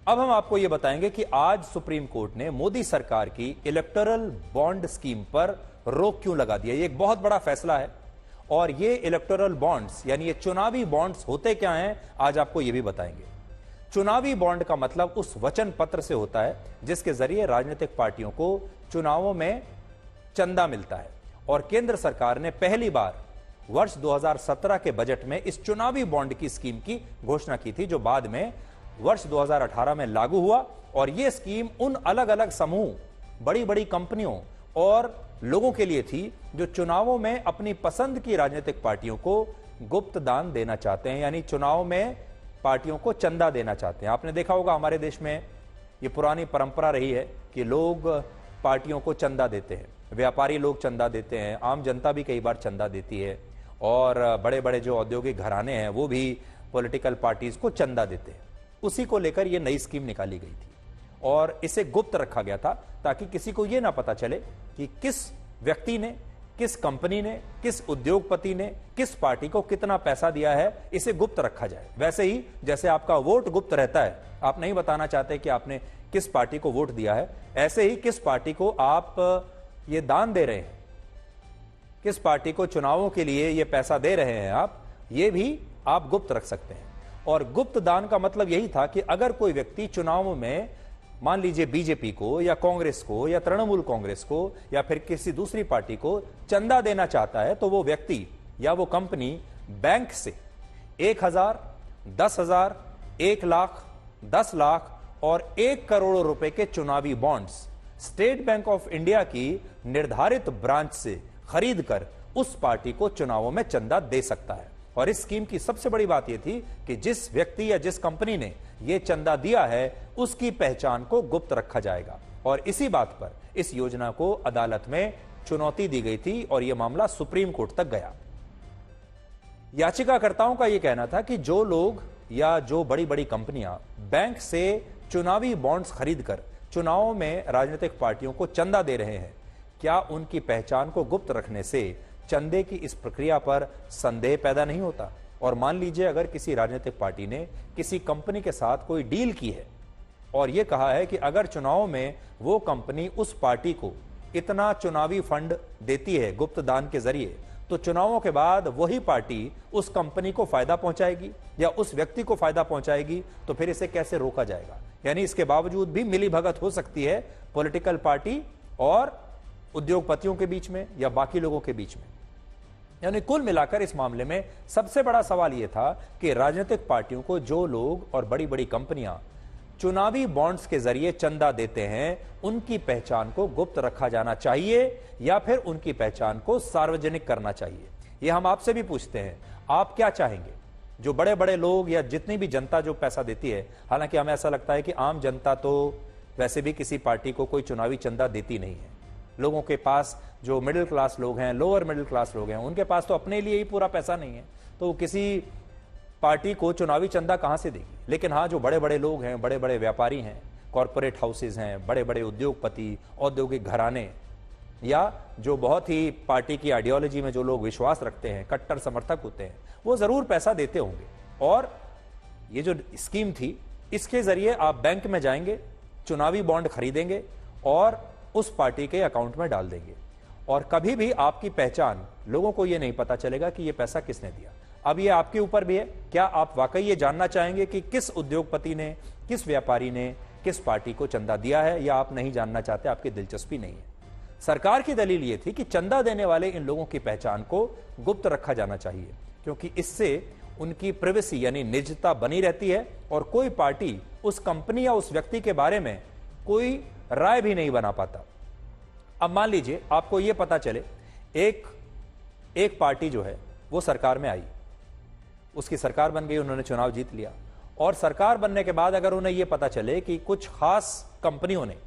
अब हम आपको यह बताएंगे कि आज सुप्रीम कोर्ट ने मोदी सरकार की इलेक्टोरल बॉन्ड स्कीम पर रोक क्यों लगा दिया। ये एक बहुत बड़ा फैसला है और ये इलेक्टोरल बॉन्ड्स यानी ये चुनावी बॉन्ड्स होते क्या हैं, आज आपको ये भी बताएंगे। चुनावी बॉन्ड का मतलब उस वचन पत्र से होता है जिसके जरिए राजनीतिक पार्टियों को चुनावों में चंदा मिलता है और केंद्र सरकार ने पहली बार वर्ष 2017 के बजट में इस चुनावी बॉन्ड की स्कीम की घोषणा की थी, जो बाद में वर्ष 2018 में लागू हुआ। और यह स्कीम उन अलग अलग समूह, बड़ी बड़ी कंपनियों और लोगों के लिए थी जो चुनावों में अपनी पसंद की राजनीतिक पार्टियों को गुप्त दान देना चाहते हैं, यानी चुनाव में पार्टियों को चंदा देना चाहते हैं। आपने देखा होगा हमारे देश में यह पुरानी परंपरा रही है कि लोग पार्टियों को चंदा देते हैं, व्यापारी लोग चंदा देते हैं, आम जनता भी कई बार चंदा देती है और बड़े बड़े जो औद्योगिक घराने हैं वो भी पॉलिटिकल पार्टीज को चंदा देते हैं। उसी को लेकर यह नई स्कीम निकाली गई थी और इसे गुप्त रखा गया था ताकि किसी को यह ना पता चले कि किस व्यक्ति ने, किस कंपनी ने, किस उद्योगपति ने किस पार्टी को कितना पैसा दिया है, इसे गुप्त रखा जाए। वैसे ही जैसे आपका वोट गुप्त रहता है, आप नहीं बताना चाहते कि आपने किस पार्टी को वोट दिया है, ऐसे ही किस पार्टी को आप ये दान दे रहे हैं, किस पार्टी को चुनावों के लिए ये पैसा दे रहे हैं आप, ये भी आप गुप्त रख सकते हैं। और गुप्त दान का मतलब यही था कि अगर कोई व्यक्ति चुनाव में मान लीजिए बीजेपी को या कांग्रेस को या तृणमूल कांग्रेस को या फिर किसी दूसरी पार्टी को चंदा देना चाहता है तो वो व्यक्ति या वो कंपनी बैंक से 1,000, 10,000, 1 लाख, 10 लाख और 1 करोड़ रुपए के चुनावी bonds state bank of India की निर्धारित ब्रांच से खरीद कर उस पार्टी को चुनावों में चंदा दे सकता है। और इस स्कीम की सबसे बड़ी बात यह थी कि जिस व्यक्ति या जिस कंपनी ने यह चंदा दिया है उसकी पहचान को गुप्त रखा जाएगा। और इसी बात पर इस योजना को अदालत में चुनौती दी गई थी और यह मामला सुप्रीम कोर्ट तक गया। याचिकाकर्ताओं का यह कहना था कि जो लोग या जो बड़ी बड़ी कंपनियां बैंक से चुनावी बॉन्ड्स खरीदकर चुनावों में राजनीतिक पार्टियों को चंदा दे रहे हैं, क्या उनकी पहचान को गुप्त रखने से चंदे की इस प्रक्रिया पर संदेह पैदा नहीं होता। और मान लीजिए अगर किसी राजनीतिक पार्टी ने किसी कंपनी के साथ कोई डील की है और यह कहा है कि अगर चुनाव में वो कंपनी उस पार्टी को इतना चुनावी फंड देती है गुप्त दान के जरिए, तो चुनावों के बाद वही पार्टी उस कंपनी को फायदा पहुंचाएगी या उस व्यक्ति को फायदा पहुंचाएगी, तो फिर इसे कैसे रोका जाएगा। यानी इसके बावजूद भी मिलीभगत हो सकती है पॉलिटिकल पार्टी और उद्योगपतियों के बीच में या बाकी लोगों के बीच में। यानी कुल मिलाकर इस मामले में सबसे बड़ा सवाल यह था कि राजनीतिक पार्टियों को जो लोग और बड़ी बड़ी कंपनियां चुनावी बॉन्ड्स के जरिए चंदा देते हैं, उनकी पहचान को गुप्त रखा जाना चाहिए या फिर उनकी पहचान को सार्वजनिक करना चाहिए। यह हम आपसे भी पूछते हैं, आप क्या चाहेंगे। जो बड़े बड़े लोग या जितनी भी जनता जो पैसा देती है, हालांकि हमें ऐसा लगता है कि आम जनता तो वैसे भी किसी पार्टी को कोई चुनावी चंदा देती नहीं है। लोगों के पास जो मिडिल क्लास लोग हैं, लोअर मिडिल क्लास लोग हैं, उनके पास तो अपने लिए ही पूरा पैसा नहीं है, तो किसी पार्टी को चुनावी चंदा कहां से देगी। लेकिन हाँ, जो बड़े बड़े लोग हैं, बड़े बड़े व्यापारी हैं, कॉरपोरेट हाउसेज हैं, बड़े बड़े उद्योगपति, औद्योगिक घराने या जो बहुत ही पार्टी की आइडियोलॉजी में जो लोग विश्वास रखते हैं, कट्टर समर्थक होते हैं, वो जरूर पैसा देते होंगे। और ये जो स्कीम थी, इसके जरिए आप बैंक में जाएंगे, चुनावी बॉन्ड खरीदेंगे और उस पार्टी के अकाउंट में डाल देंगे और कभी भी आपकी पहचान, लोगों को यह नहीं पता चलेगा कि यह पैसा किसने दिया। अब यह आपके ऊपर भी है, क्या आप वाकई ये जानना चाहेंगे कि किस उद्योगपति ने, किस व्यापारी ने किस पार्टी को चंदा दिया है, या आप नहीं जानना चाहते, आपकी दिलचस्पी नहीं है। सरकार की दलील यह थी कि चंदा देने वाले इन लोगों की पहचान को गुप्त रखा जाना चाहिए क्योंकि इससे उनकी प्राइवेसी यानी निजता बनी रहती है और कोई पार्टी उस कंपनी या उस व्यक्ति के बारे में कोई राय भी नहीं बना पाता। अब मान लीजिए आपको यह पता चले एक पार्टी जो है वो सरकार में आई, उसकी सरकार बन गई, उन्होंने चुनाव जीत लिया और सरकार बनने के बाद अगर उन्हें यह पता चले कि कुछ खास कंपनियों ने,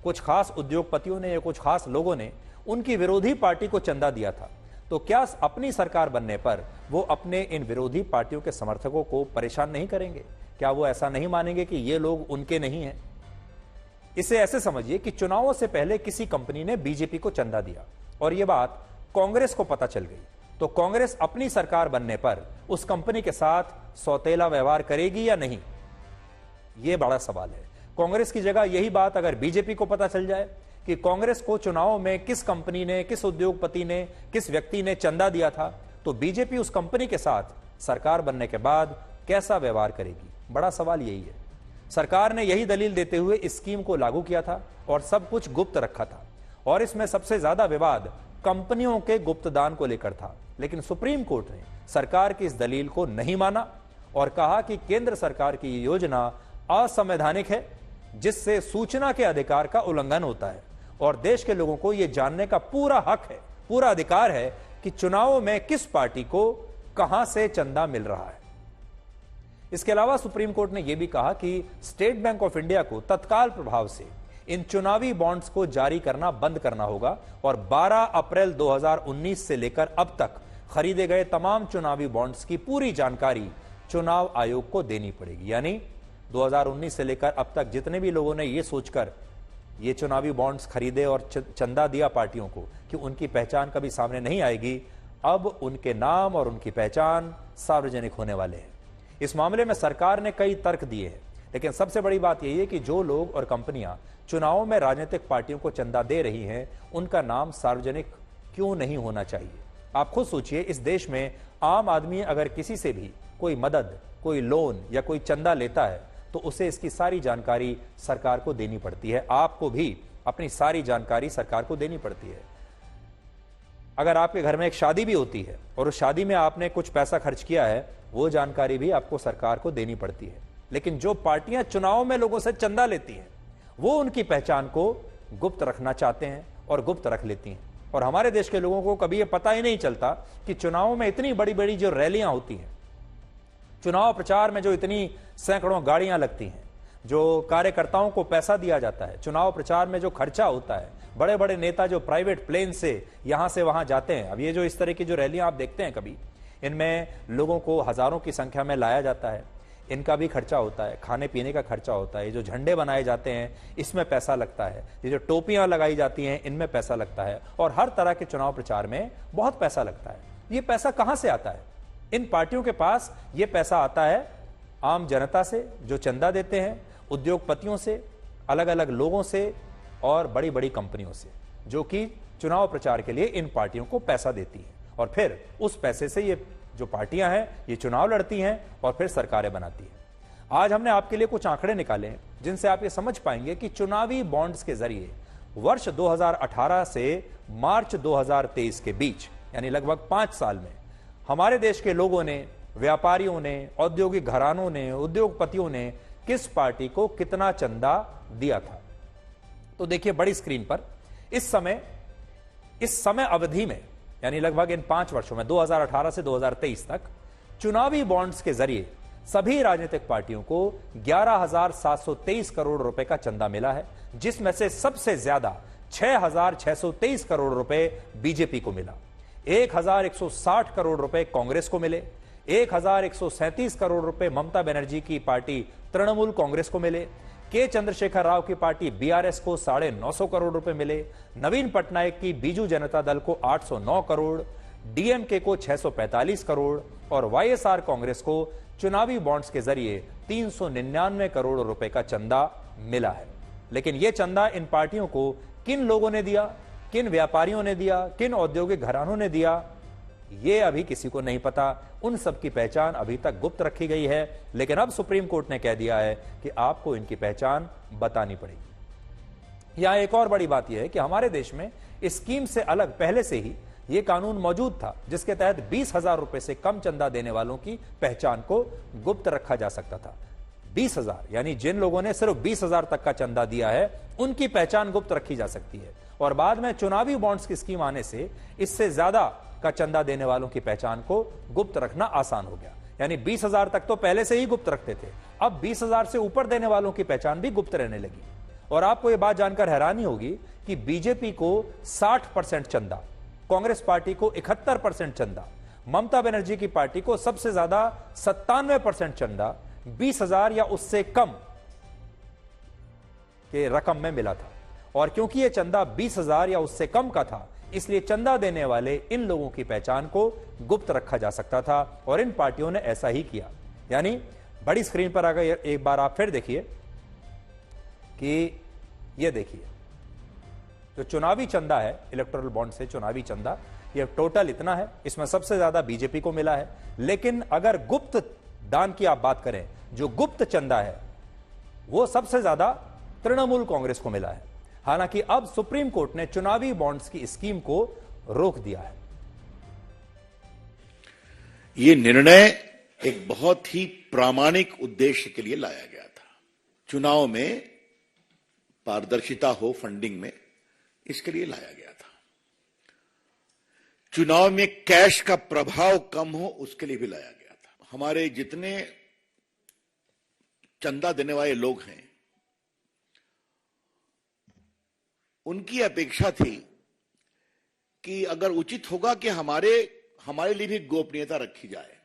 कुछ खास उद्योगपतियों ने या कुछ खास लोगों ने उनकी विरोधी पार्टी को चंदा दिया था, तो क्या अपनी सरकार बनने पर वो अपने इन विरोधी पार्टियों के समर्थकों को परेशान नहीं करेंगे? क्या वो ऐसा नहीं मानेंगे कि ये लोग उनके नहीं हैं? इसे ऐसे समझिए कि चुनावों से पहले किसी कंपनी ने बीजेपी को चंदा दिया और यह बात कांग्रेस को पता चल गई, तो कांग्रेस अपनी सरकार बनने पर उस कंपनी के साथ सौतेला व्यवहार करेगी या नहीं? यह बड़ा सवाल है। कांग्रेस की जगह यही बात अगर बीजेपी को पता चल जाए कि कांग्रेस को चुनाव में किस कंपनी ने, किस उद्योगपति ने, किस व्यक्ति ने चंदा दिया था, तो बीजेपी उस कंपनी के साथ सरकार बनने के बाद कैसा व्यवहार करेगी? बड़ा सवाल यही है। सरकार ने यही दलील देते हुए इस स्कीम को लागू किया था और सब कुछ गुप्त रखा था, और इसमें सबसे ज्यादा विवाद कंपनियों के गुप्तदान को लेकर था। लेकिन सुप्रीम कोर्ट ने सरकार की इस दलील को नहीं माना और कहा कि केंद्र सरकार की योजना असंवैधानिक है, जिससे सूचना के अधिकार का उल्लंघन होता है और देश के लोगों को यह जानने का पूरा हक है, पूरा अधिकार है कि चुनावों में किस पार्टी को कहां से चंदा मिल रहा है। इसके अलावा सुप्रीम कोर्ट ने यह भी कहा कि स्टेट बैंक ऑफ इंडिया को तत्काल प्रभाव से इन चुनावी बॉन्ड्स को जारी करना बंद करना होगा और 12 अप्रैल 2019 से लेकर अब तक खरीदे गए तमाम चुनावी बॉन्ड्स की पूरी जानकारी चुनाव आयोग को देनी पड़ेगी। यानी 2019 से लेकर अब तक जितने भी लोगों ने यह सोचकर ये चुनावी बॉन्ड्स खरीदे और चंदा दिया पार्टियों को कि उनकी पहचान कभी सामने नहीं आएगी, अब उनके नाम और उनकी पहचान सार्वजनिक होने वाले हैं। इस मामले में सरकार ने कई तर्क दिए हैं, लेकिन सबसे बड़ी बात यही है कि जो लोग और कंपनियां चुनावों में राजनीतिक पार्टियों को चंदा दे रही हैं, उनका नाम सार्वजनिक क्यों नहीं होना चाहिए? आप खुद सोचिए, इस देश में आम आदमी अगर किसी से भी कोई मदद, कोई लोन या कोई चंदा लेता है तो उसे इसकी सारी जानकारी सरकार को देनी पड़ती है। आपको भी अपनी सारी जानकारी सरकार को देनी पड़ती है। अगर आपके घर में एक शादी भी होती है और उस शादी में आपने कुछ पैसा खर्च किया है, वो जानकारी भी आपको सरकार को देनी पड़ती है। लेकिन जो पार्टियां चुनाव में लोगों से चंदा लेती हैं, वो उनकी पहचान को गुप्त रखना चाहते हैं और गुप्त रख लेती हैं। और हमारे देश के लोगों को कभी यह पता ही नहीं चलता कि चुनावों में इतनी बड़ी बड़ी जो रैलियां होती हैं, चुनाव प्रचार में जो इतनी सैकड़ों गाड़ियां लगती हैं, जो कार्यकर्ताओं को पैसा दिया जाता है, चुनाव प्रचार में जो खर्चा होता है, बड़े बड़े नेता जो प्राइवेट प्लेन से यहां से वहां जाते हैं। अब ये जो इस तरह की जो रैलियां आप देखते हैं, कभी इनमें लोगों को हजारों की संख्या में लाया जाता है, इनका भी खर्चा होता है, खाने पीने का खर्चा होता है, ये जो झंडे बनाए जाते हैं इसमें पैसा लगता है, ये जो टोपियां लगाई जाती हैं इनमें पैसा लगता है, और हर तरह के चुनाव प्रचार में बहुत पैसा लगता है। ये पैसा कहां से आता है? इन पार्टियों के पास ये पैसा आता है आम जनता से जो चंदा देते हैं, उद्योगपतियों से, अलग अलग लोगों से और बड़ी बड़ी कंपनियों से, जो कि चुनाव प्रचार के लिए इन पार्टियों को पैसा देती हैं, और फिर उस पैसे से ये जो पार्टियां हैं ये चुनाव लड़ती हैं और फिर सरकारें बनाती हैं। आज हमने आपके लिए कुछ आंकड़े निकाले हैं जिनसे आप ये समझ पाएंगे कि चुनावी बॉन्ड्स के जरिए वर्ष 2018 से मार्च 2023 के बीच, यानी लगभग 5 साल में, हमारे देश के लोगों ने, व्यापारियों ने, औद्योगिक घरानों ने, उद्योगपतियों ने किस पार्टी को कितना चंदा दिया था। तो देखिए बड़ी स्क्रीन पर इस समय अवधि में, यानी लगभग इन 5 वर्षों में 2018 से 2023 तक चुनावी बॉन्ड्स के जरिए सभी राजनीतिक पार्टियों को 11,723 करोड़ रुपए का चंदा मिला है, जिसमें से सबसे ज्यादा 6,623 करोड़ रुपए बीजेपी को मिला, 1,160 करोड़ रुपए कांग्रेस को मिले, 1,137 करोड़ रुपए ममता बनर्जी की पार्टी तृणमूल कांग्रेस को मिले, के चंद्रशेखर राव की पार्टी बीआरएस को 950 करोड़ रुपए मिले, नवीन पटनायक की बीजू जनता दल को 809 करोड़, डीएमके को 645 करोड़ और वाईएसआर कांग्रेस को चुनावी बॉन्ड्स के जरिए 399 करोड़ रुपए का चंदा मिला है। लेकिन यह चंदा इन पार्टियों को किन लोगों ने दिया, किन व्यापारियों ने दिया, किन औद्योगिक घरानों ने दिया, ये अभी किसी को नहीं पता। उन सब की पहचान अभी तक गुप्त रखी गई है, लेकिन अब सुप्रीम कोर्ट ने कह दिया है कि आपको इनकी पहचान बतानी पड़ेगी। यहां एक और बड़ी बात यह है कि हमारे देश में इस स्कीम से अलग पहले से ही यह कानून मौजूद था, जिसके तहत 20,000 रुपए से कम चंदा देने वालों की पहचान को गुप्त रखा जा सकता था। 20,000 यानी जिन लोगों ने सिर्फ 20,000 तक का चंदा दिया है, उनकी पहचान गुप्त रखी जा सकती है। और बाद में चुनावी बॉन्ड्स की स्कीम आने से इससे ज्यादा का चंदा देने वालों की पहचान को गुप्त रखना आसान हो गया। यानी 20,000 तक तो पहले से ही गुप्त रखते थे, अब 20,000 से ऊपर देने वालों की पहचान भी गुप्त रहने लगी। और आपको यह बात जानकर हैरानी होगी कि बीजेपी को 60% चंदा, कांग्रेस पार्टी को 71% चंदा, ममता बनर्जी की पार्टी को सबसे ज्यादा 97% चंदा 20,000 या उससे कम के रकम में मिला था। और क्योंकि यह चंदा 20,000 या उससे कम का था, इसलिए चंदा देने वाले इन लोगों की पहचान को गुप्त रखा जा सकता था, और इन पार्टियों ने ऐसा ही किया। यानी बड़ी स्क्रीन पर अगर एक बार आप फिर देखिए कि ये देखिए जो चुनावी चंदा है, इलेक्टोरल बॉन्ड से चुनावी चंदा, ये टोटल इतना है, इसमें सबसे ज्यादा बीजेपी को मिला है। लेकिन अगर गुप्त दान की आप बात करें, जो गुप्त चंदा है वो सबसे ज्यादा तृणमूल कांग्रेस को मिला है। हालांकि अब सुप्रीम कोर्ट ने चुनावी बॉन्ड्स की स्कीम को रोक दिया है। ये निर्णय एक बहुत ही प्रामाणिक उद्देश्य के लिए लाया गया था। चुनाव में पारदर्शिता हो फंडिंग में, इसके लिए लाया गया था। चुनाव में कैश का प्रभाव कम हो, उसके लिए भी लाया गया था। हमारे जितने चंदा देने वाले लोग हैं, उनकी अपेक्षा थी कि अगर उचित होगा कि हमारे लिए भी गोपनीयता रखी जाए,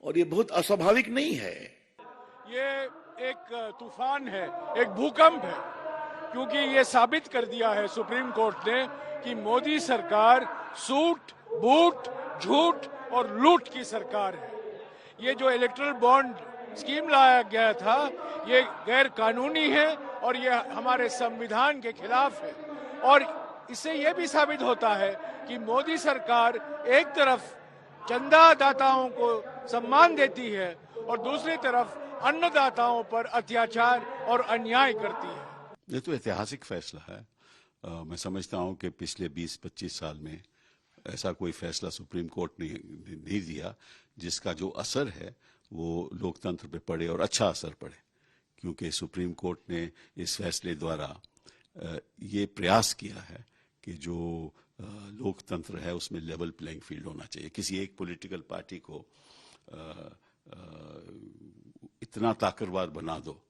और ये बहुत अस्वाभाविक नहीं है। ये एक तूफान है, एक भूकंप है, क्योंकि ये साबित कर दिया है सुप्रीम कोर्ट ने कि मोदी सरकार सूट बूट झूठ और लूट की सरकार है। ये जो इलेक्टोरल बॉन्ड स्कीम लाया गया था, ये गैर कानूनी है और ये हमारे संविधान के खिलाफ है। और इससे ये भी साबित होता है कि मोदी सरकार एक तरफ चंदादाताओं को सम्मान देती है और दूसरी तरफ अन्नदाताओं पर अत्याचार और अन्याय करती है। ये तो ऐतिहासिक फैसला है। मैं समझता हूं कि पिछले 20-25 साल में ऐसा कोई फैसला सुप्रीम कोर्ट ने नहीं दिया जिसका जो असर है वो लोकतंत्र पे पड़े और अच्छा असर पड़े, क्योंकि सुप्रीम कोर्ट ने इस फैसले द्वारा ये प्रयास किया है कि जो लोकतंत्र है उसमें लेवल प्लेइंग फील्ड होना चाहिए। किसी एक पॉलिटिकल पार्टी को इतना ताकतवर बना दो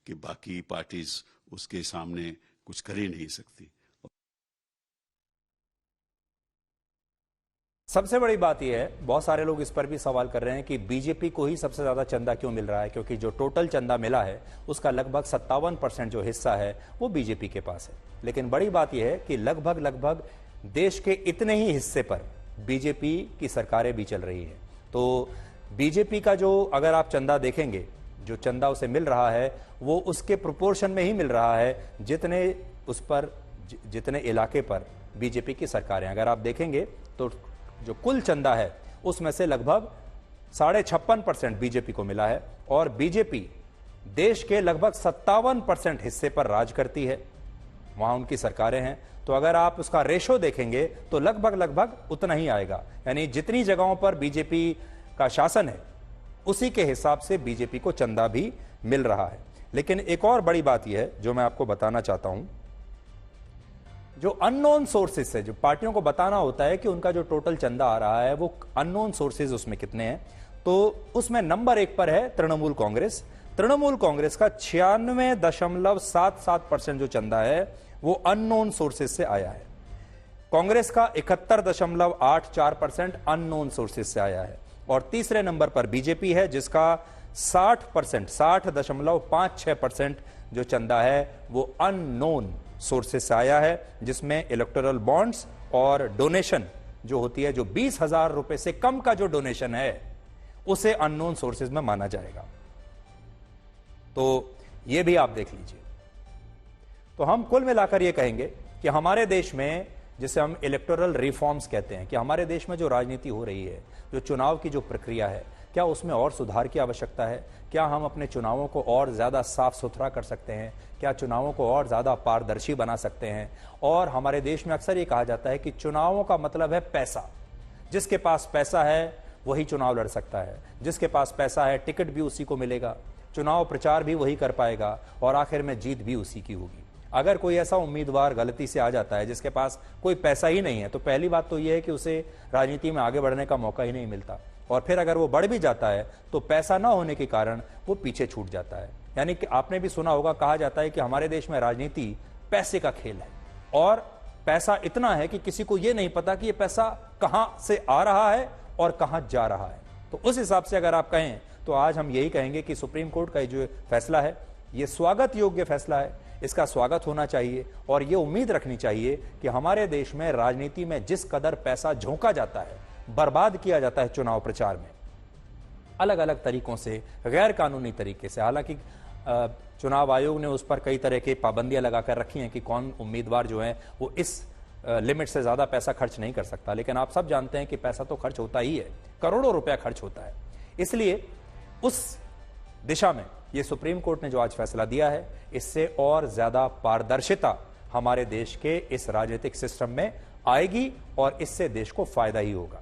कि बाकी पार्टीज उसके सामने कुछ कर ही नहीं सकती। सबसे बड़ी बात यह है, बहुत सारे लोग इस पर भी सवाल कर रहे हैं कि बीजेपी को ही सबसे ज्यादा चंदा क्यों मिल रहा है, क्योंकि जो टोटल चंदा मिला है उसका लगभग 57% जो हिस्सा है वो बीजेपी के पास है। लेकिन बड़ी बात यह है कि लगभग देश के इतने ही हिस्से पर बीजेपी की सरकारें भी चल रही है। तो बीजेपी का जो अगर आप चंदा देखेंगे, जो चंदा उसे मिल रहा है वो उसके प्रोपोर्शन में ही मिल रहा है जितने इलाके पर बीजेपी की सरकारें। अगर आप देखेंगे तो जो कुल चंदा है उसमें से लगभग 56.5% बीजेपी को मिला है और बीजेपी देश के लगभग 57% हिस्से पर राज करती है, वहां उनकी सरकारें हैं। तो अगर आप उसका रेशो देखेंगे तो लगभग उतना ही आएगा, यानी जितनी जगहों पर बीजेपी का शासन है उसी के हिसाब से बीजेपी को चंदा भी मिल रहा है। लेकिन एक और बड़ी बात यह है जो मैं आपको बताना चाहता हूं, जो अननोन सोर्सेज से जो पार्टियों को बताना होता है कि उनका जो टोटल चंदा आ रहा है वो अननोन सोर्सेज उसमें कितने हैं, तो उसमें नंबर 1 पर है तृणमूल कांग्रेस। तृणमूल कांग्रेस का 96.77% जो चंदा है वो अननोन सोर्सेज से आया है। कांग्रेस का 71.84% अननोन सोर्सेज से आया है। और तीसरे नंबर पर बीजेपी है जिसका 60.56% जो चंदा है वो अननोन सोर्सेस से आया है, जिसमें इलेक्टोरल बॉन्ड्स और डोनेशन जो होती है, जो 20,000 रुपए से कम का जो डोनेशन है उसे अननोन सोर्सेज में माना जाएगा। तो यह भी आप देख लीजिए। तो हम कुल मिलाकर यह कहेंगे कि हमारे देश में, जिसे हम इलेक्टोरल रिफॉर्म्स कहते हैं, कि हमारे देश में जो राजनीति हो रही है, जो चुनाव की जो प्रक्रिया है, क्या उसमें और सुधार की आवश्यकता है? क्या हम अपने चुनावों को और ज्यादा साफ सुथरा कर सकते हैं? क्या चुनावों को और ज्यादा पारदर्शी बना सकते हैं? और हमारे देश में अक्सर ये कहा जाता है कि चुनावों का मतलब है पैसा। जिसके पास पैसा है वही चुनाव लड़ सकता है, जिसके पास पैसा है टिकट भी उसी को मिलेगा, चुनाव प्रचार भी वही कर पाएगा और आखिर में जीत भी उसी की होगी। अगर कोई ऐसा उम्मीदवार गलती से आ जाता है जिसके पास कोई पैसा ही नहीं है, तो पहली बात तो यह है कि उसे राजनीति में आगे बढ़ने का मौका ही नहीं मिलता। और फिर अगर वो बढ़ भी जाता है तो पैसा ना होने के कारण वो पीछे छूट जाता है। यानी कि आपने भी सुना होगा, कहा जाता है कि हमारे देश में राजनीति पैसे का खेल है, और पैसा इतना है कि किसी को यह नहीं पता कि ये पैसा कहां से आ रहा है और कहां जा रहा है। तो उस हिसाब से अगर आप कहें तो आज हम यही कहेंगे कि सुप्रीम कोर्ट का जो फैसला है ये स्वागत योग्य फैसला है, इसका स्वागत होना चाहिए। और ये उम्मीद रखनी चाहिए कि हमारे देश में राजनीति में जिस कदर पैसा झोंका जाता है, बर्बाद किया जाता है चुनाव प्रचार में, अलग अलग तरीकों से, गैर कानूनी तरीके से। हालांकि चुनाव आयोग ने उस पर कई तरह की पाबंदियां लगाकर रखी हैं कि कौन उम्मीदवार जो है वो इस लिमिट से ज्यादा पैसा खर्च नहीं कर सकता, लेकिन आप सब जानते हैं कि पैसा तो खर्च होता ही है, करोड़ों रुपया खर्च होता है। इसलिए उस दिशा में ये सुप्रीम कोर्ट ने जो आज फैसला दिया है, इससे और ज्यादा पारदर्शिता हमारे देश के इस राजनीतिक सिस्टम में आएगी और इससे देश को फायदा ही होगा।